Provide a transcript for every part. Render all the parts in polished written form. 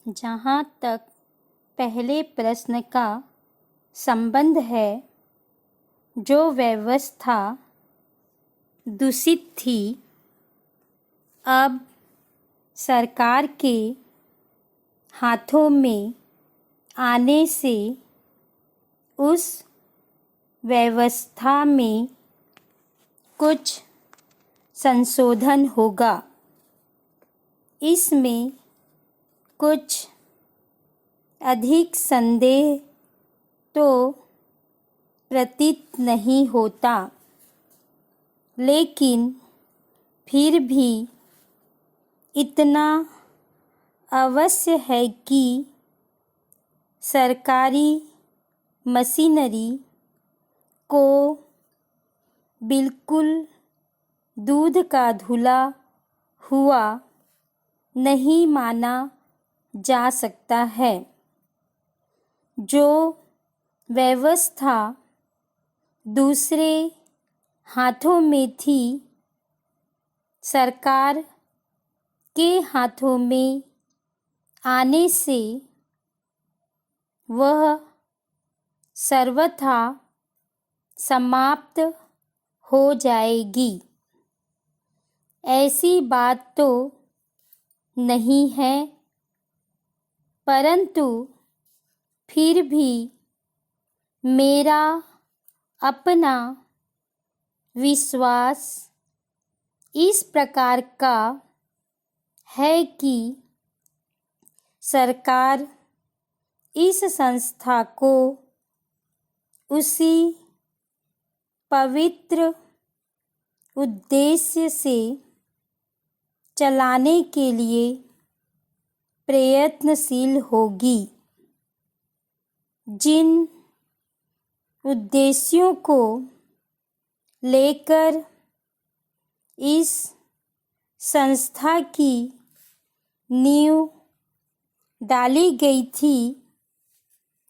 जहाँ तक पहले प्रश्न का संबंध है, जो व्यवस्था दूषित थी, अब सरकार के हाथों में आने से उस व्यवस्था में कुछ संशोधन होगा। इसमें कुछ अधिक संदेह तो प्रतीत नहीं होता, लेकिन फिर भी इतना अवश्य है कि सरकारी मशीनरी को बिल्कुल दूध का धुला हुआ नहीं माना जा सकता है। जो व्यवस्था दूसरे हाथों में थी, सरकार के हाथों में आने से वह सर्वथा समाप्त हो जाएगी। ऐसी बात तो नहीं है, परंतु फिर भी मेरा अपना विश्वास इस प्रकार का है कि सरकार इस संस्था को उसी पवित्र उद्देश्य से चलाने के लिए प्रयत्नशील होगी, जिन उद्देश्यों को लेकर इस संस्था की नींव डाली गई थी।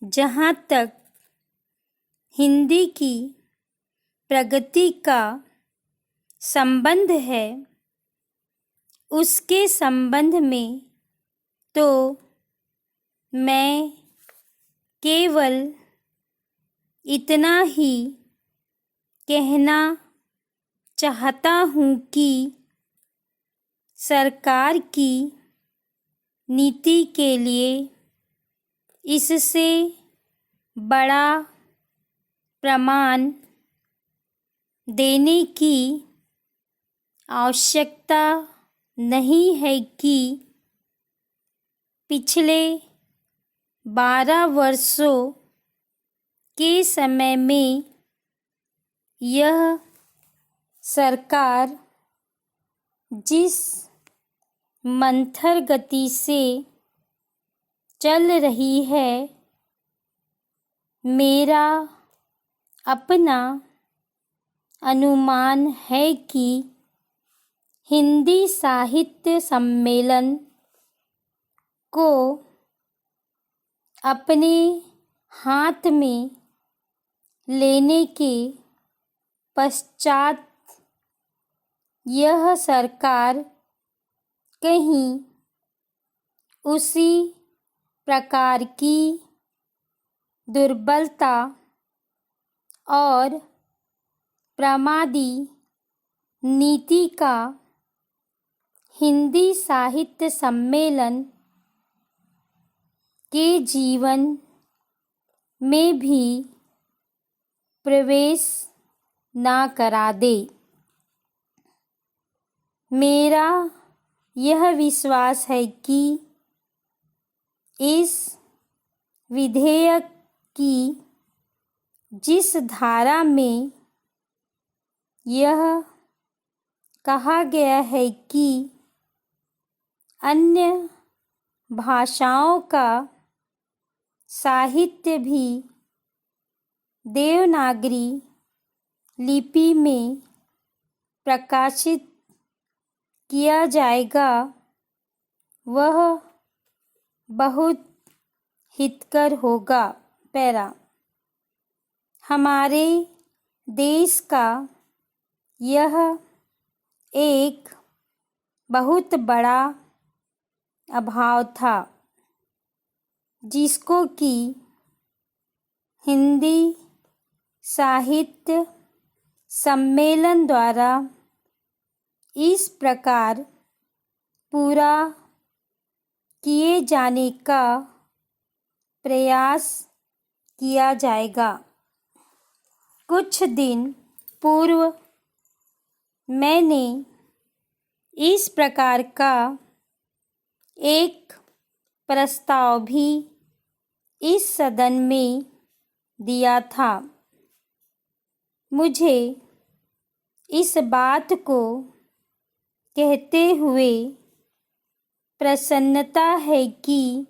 जहाँ तक हिंदी की प्रगति का संबंध है, उसके संबंध में तो मैं केवल इतना ही कहना चाहता हूँ कि सरकार की नीति के लिए इससे बड़ा प्रमाण देने की आवश्यकता नहीं है कि पिछले 12 वर्षों के समय में यह सरकार जिस मंथर गति से चल रही है, मेरा अपना अनुमान है कि हिंदी साहित्य सम्मेलन को अपने हाथ में लेने के पश्चात यह सरकार कहीं उसी प्रकार की दुर्बलता और प्रमादी नीति का हिंदी साहित्य सम्मेलन के जीवन में भी प्रवेश ना करा दे। मेरा यह विश्वास है कि इस विधेयक की जिस धारा में यह कहा गया है कि अन्य भाषाओं का साहित्य भी देवनागरी लिपि में प्रकाशित किया जाएगा, वह बहुत हितकर होगा। पैरा हमारे देश का यह एक बहुत बड़ा अभाव था। जिसको कि हिंदी साहित्य सम्मेलन द्वारा इस प्रकार पूरा किए जाने का प्रयास किया जाएगा। कुछ दिन पूर्व मैंने इस प्रकार का एक प्रस्ताव भी इस सदन में दिया था। मुझे इस बात को कहते हुए प्रसन्नता है कि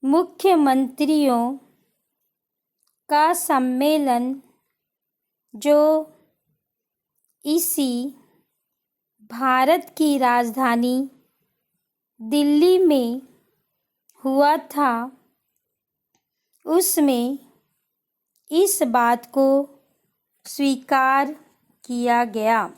मुख्यमंत्रियों का सम्मेलन जो इसी भारत की राजधानी दिल्ली में हुआ था, उसमें इस बात को स्वीकार किया गया।